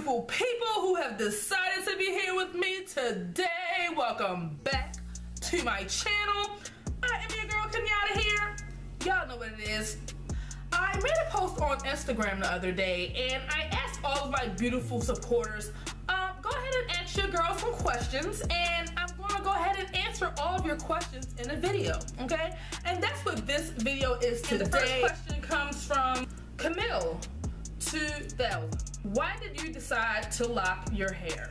beautiful people who have decided to be here with me today. Welcome back to my channel. I am your girl Kenyatta here. Y'all know what it is. I made a post on Instagram the other day and I asked all of my beautiful supporters, go ahead and ask your girl some questions, and I'm going to go ahead and answer all of your questions in a video, okay? And that's what this video is today. And the first question comes from Camille 2000. Why did you decide to lock your hair?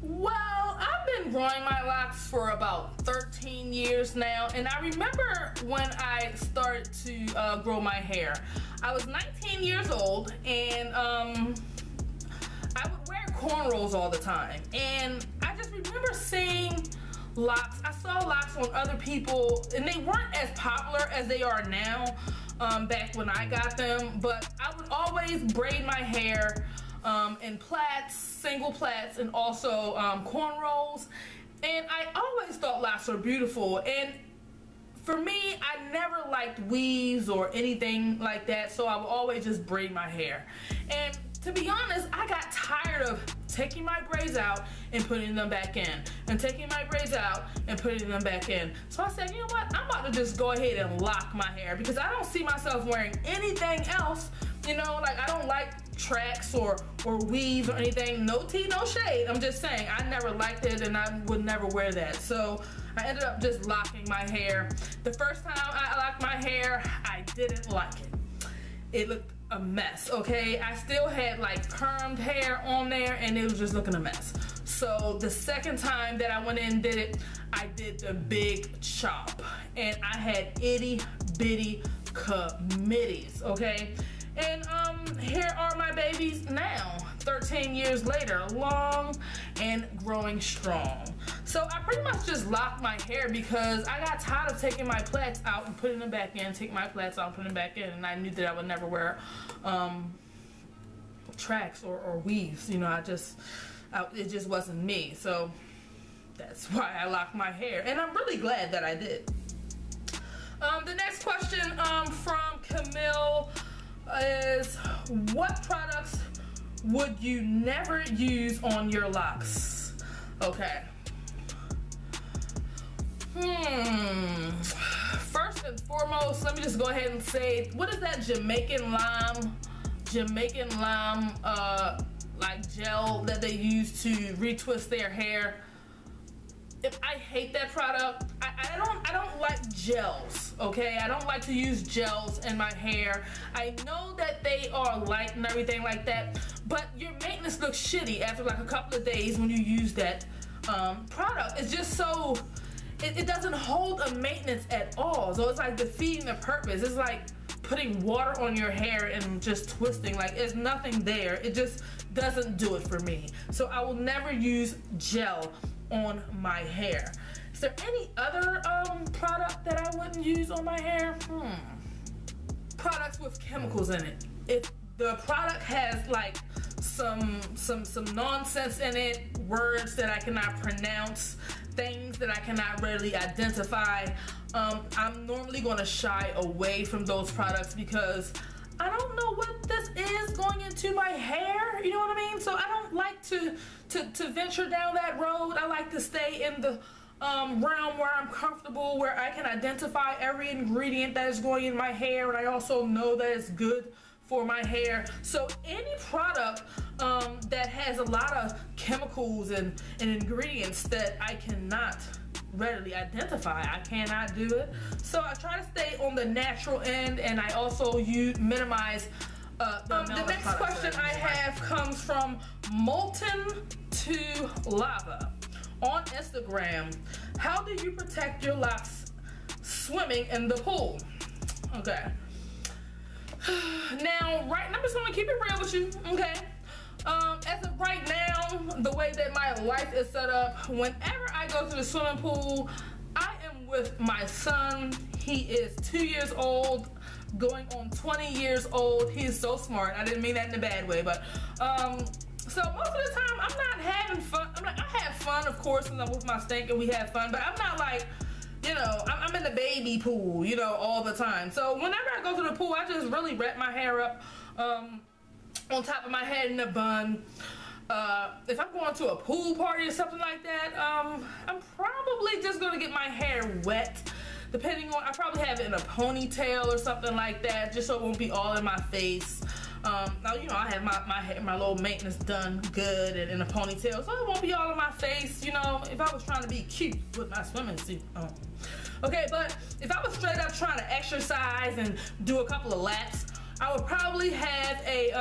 Well, I've been growing my locks for about 13 years now, and I remember when I started to grow my hair. I was 19 years old, and I would wear cornrows all the time, and I just remember seeing locks. I saw locks on other people, and they weren't as popular as they are now. Back when I got them, but I would always braid my hair in plaits, single plaits, and also cornrows, and I always thought locks were beautiful. And for me, I never liked weaves or anything like that, so I would always just braid my hair. And to be honest, I got tired of taking my braids out and putting them back in, and taking my braids out and putting them back in. So I said, you know what, I'm about to just go ahead and lock my hair, because I don't see myself wearing anything else. You know, like, I don't like tracks or weaves or anything. No tea, no shade. I'm just saying, I never liked it and I would never wear that. So I ended up just locking my hair. The first time I locked my hair, I didn't like it. It looked a mess, okay? I still had like permed hair on there and it was just looking a mess. So the second time that I went in and did it, I did the big chop, and I had itty bitty committees, okay? And here are my babies now, 13 years later, long and growing strong. So I pretty much just locked my hair because I got tired of taking my plaits out and putting them back in, take my plaits out and putting them back in, and I knew that I would never wear tracks or weaves. You know, it just wasn't me. So that's why I locked my hair, and I'm really glad that I did. The next question from Camille is, what products would you never use on your locks? Okay. First and foremost, let me just go ahead and say, what is that Jamaican lime like gel that they use to retwist their hair? If I hate that product. I don't like gels, okay? I don't like to use gels in my hair. I know that they are light and everything like that, but your maintenance looks shitty after like a couple of days when you use that product. It's just so, it doesn't hold a maintenance at all. So it's like defeating the purpose. It's like putting water on your hair and just twisting. Like, there's nothing there. It just doesn't do it for me. So I will never use gel on my hair. Is there any other product that I wouldn't use on my hair? Products with chemicals in it. If the product has like some nonsense in it, words that I cannot pronounce, things that I cannot readily identify, I'm normally going to shy away from those products because I don't know what this is going into my hair, you know what I mean? So I don't like to venture down that road. I like to stay in the realm where I'm comfortable, where I can identify every ingredient that is going in my hair, and I also know that it's good for my hair. So any product that has a lot of chemicals and ingredients that I cannot readily identify, I cannot do it. So I try to stay on the natural end, and I also minimize the next question I have comes from Molten to Lava on Instagram. How do you protect your locks swimming in the pool? Okay. Now, I'm just gonna keep it real with you, okay? As of right now, the way that my life is set up, whenever I go to the swimming pool, I am with my son. He is 2 years old, going on 20 years old. He is so smart. I didn't mean that in a bad way, but so most of the time I'm not having fun. I have fun, of course, when I'm with my stink and we have fun, but I'm not like, you know, I'm in the baby pool, you know, all the time. So whenever I go to the pool, I just really wrap my hair up on top of my head in a bun. If I'm going to a pool party or something like that, I'm probably just gonna get my hair wet. Depending on, I probably have it in a ponytail or something like that, just so it won't be all in my face. Now, you know, I have my hair, my little maintenance done good and in a ponytail, so it won't be all in my face, you know, if I was trying to be cute with my swimming suit on. Okay, but if I was straight up trying to exercise and do a couple of laps, I would probably have a,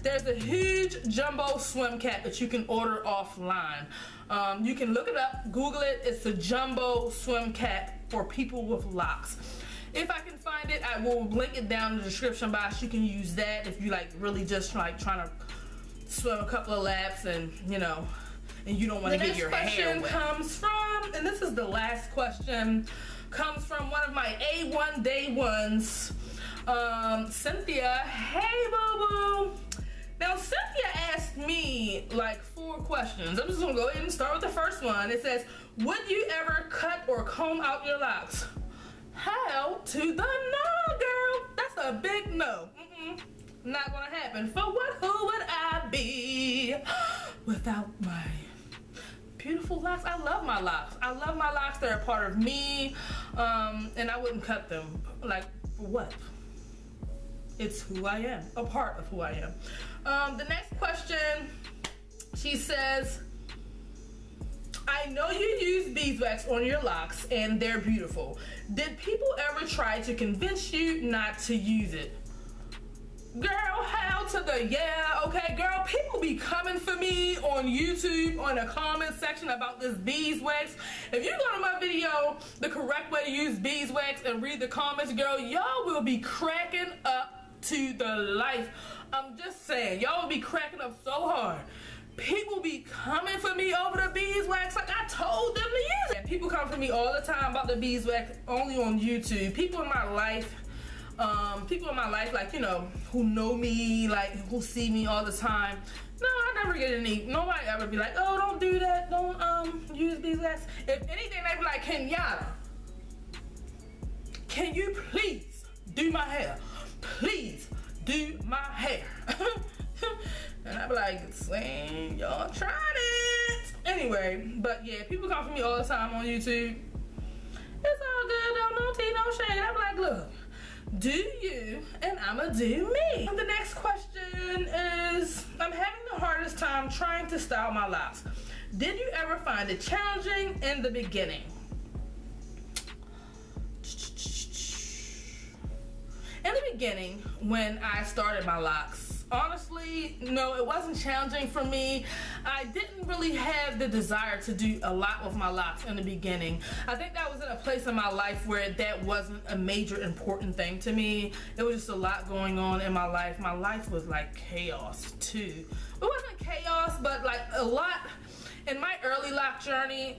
there's a huge jumbo swim cap that you can order offline. You can look it up, Google it. It's a jumbo swim cap for people with locks. If I can find it, I will link it down in the description box. You can use that if you like really just like trying to swim a couple of laps and, you know, and you don't want to get your hair wet. The next question comes from, and this is the last question, comes from one of my A1 day ones, Cynthia. Hey, boo-boo. Now, Cynthia asked me like 4 questions. I'm just gonna go ahead and start with the first one. It says, would you ever cut or comb out your locks? Hell to the no, girl. That's a big no. Not gonna happen. For what, who would I be without my beautiful locks? I love my locks. I love my locks. They're a part of me. And I wouldn't cut them. Like, for what? It's who I am. A part of who I am. The next question, she says, I know you use beeswax on your locks and they're beautiful. Did people ever try to convince you not to use it? Girl, hell to the yeah, okay, girl, people be coming for me on YouTube on the comment section about this beeswax. If you go to my video, the correct way to use beeswax, and read the comments, girl, y'all will be cracking up to the life. I'm just saying, y'all will be cracking up so hard. People be coming for me over the beeswax like I told them to use it. People come for me all the time about the beeswax, only on YouTube. People in my life, like, you know, who know me, like, who see me all the time. No, I never get any, nobody ever be like, oh, don't do that, don't use beeswax. If anything, they be like, Kenyatta, can you please do my hair? Please do my hair. And I be like, same, y'all tried it. Anyway, but yeah, people come for me all the time on YouTube. It's all good, no tea, no shade. I be like, look, do you and I'ma do me. And the next question is, I'm having the hardest time trying to style my locks. Did you ever find it challenging in the beginning? In the beginning, when I started my locks, honestly, no, it wasn't challenging for me. I didn't really have the desire to do a lot with my locks in the beginning. I think that was in a place in my life where that wasn't a major important thing to me. It was just a lot going on in my life. My life was like chaos too. It wasn't chaos, but like a lot in my early lock journey.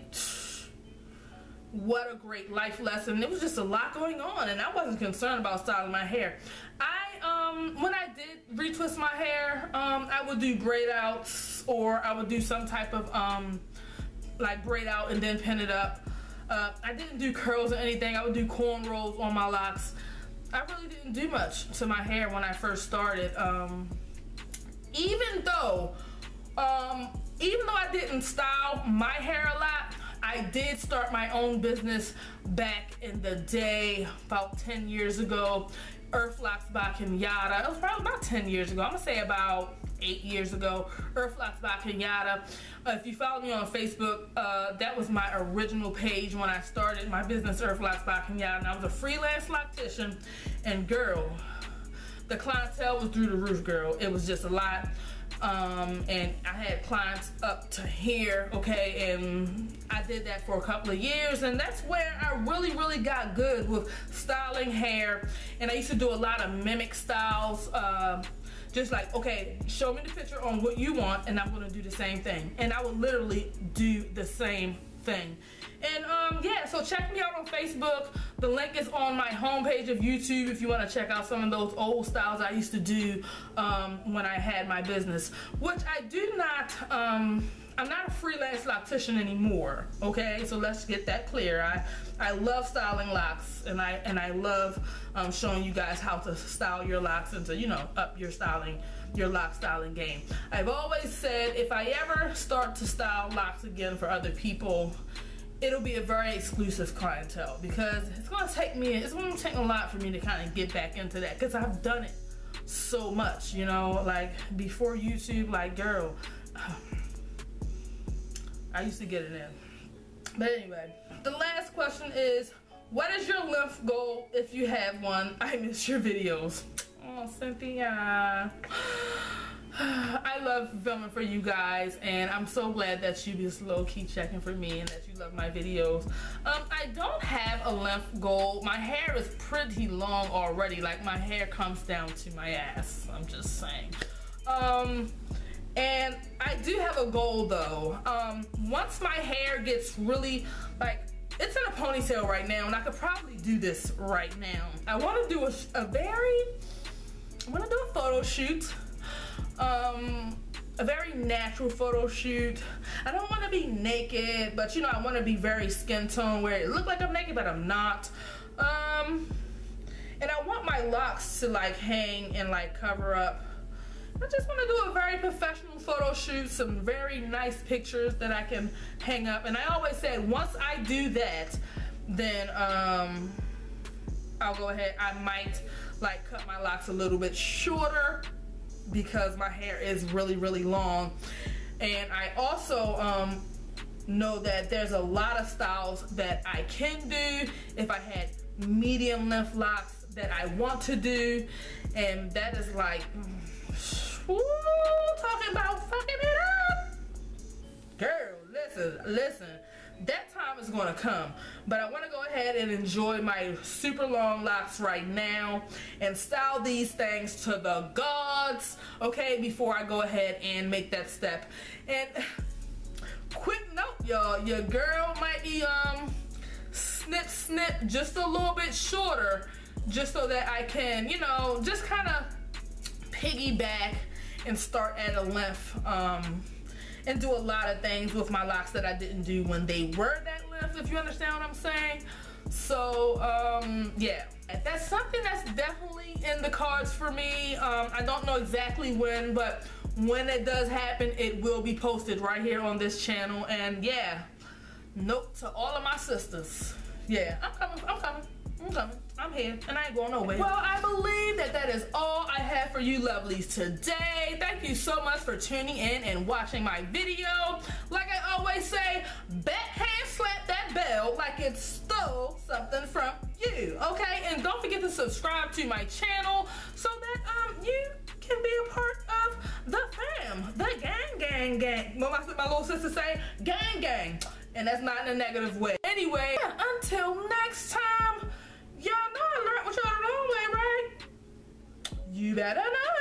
What a great life lesson. It was just a lot going on, and I wasn't concerned about styling my hair. When I did retwist my hair, I would do braid outs, or I would do some type of like braid out and then pin it up. I didn't do curls or anything. I would do cornrows on my locks. I really didn't do much to my hair when I first started. Even though I didn't style my hair a lot, I did start my own business back in the day, about 10 years ago. Earth Locks by Kenyatta. It was probably about 10 years ago. I'm gonna say about 8 years ago. Earth Locks by Kenyatta. If you follow me on Facebook, that was my original page when I started my business, Earth Locks by Kenyatta. And I was a freelance loctician, and girl, the clientele was through the roof, girl. It was just a lot. And I had clients up to here, okay, and I did that for a couple of years, and that's where I really got good with styling hair. And I used to do a lot of mimic styles, just like, okay, show me the picture on what you want, and I'm gonna do the same thing. And I would literally do the same thing. And yeah, so check me out on Facebook. The link is on my homepage of YouTube if you want to check out some of those old styles I used to do when I had my business, which I do not I'm not a freelance loctician anymore, okay? So let's get that clear. I love styling locks, and I love showing you guys how to style your locks and to, you know, up your lock styling game. I've always said if I ever start to style locks again for other people, it'll be a very exclusive clientele, because it's gonna take a lot for me to kind of get back into that, because I've done it so much, you know, like before YouTube, like girl, I used to get it in. But anyway, the last question is, what is your length goal if you have one? I miss your videos. Oh, Cynthia. I love filming for you guys, and I'm so glad that you just low-key checking for me and that you love my videos. I don't have a length goal. My hair is pretty long already. Like, my hair comes down to my ass. I'm just saying. And I do have a goal though. Once my hair gets really, like, it's in a ponytail right now, and I could probably do this right now. I want to do a photo shoot. A very natural photo shoot. I don't want to be naked, but you know, I want to be very skin tone where it look like I'm naked, but I'm not. And I want my locks to like hang and like cover up. I just want to do a very professional photo shoot, some very nice pictures that I can hang up. And I always said, once I do that, then I'll go ahead, I might like cut my locks a little bit shorter, because my hair is really, really long. And I also know that there's a lot of styles that I can do if I had medium length locks that I want to do, and that is like, woo, talking about fucking it up. Girl, listen, that time is gonna come, but I want to go ahead and enjoy my super long locks right now and style these things to the gods, okay, before I go ahead and make that step. And quick note, y'all, your girl might be snip just a little bit shorter, just so that I can, you know, just kind of piggyback and start at a length, and do a lot of things with my locks that I didn't do when they were that length, if you understand what I'm saying. So yeah, that's something that's definitely in the cards for me. I don't know exactly when, but when it does happen, it will be posted right here on this channel. And yeah, note to all of my sisters, yeah, I'm coming, I'm here, and I ain't going nowhere. Well, I believe that is all I have for you lovelies today. Thank you so much for tuning in and watching my video. Like I always say, backhand slap that bell like it stole something from you, okay? And don't forget to subscribe to my channel so that you can be a part of the fam, the gang. What my little sister say? Gang. And that's not in a negative way. Anyway, until next time, y'all know I learned what y'all the wrong way, right? You better know.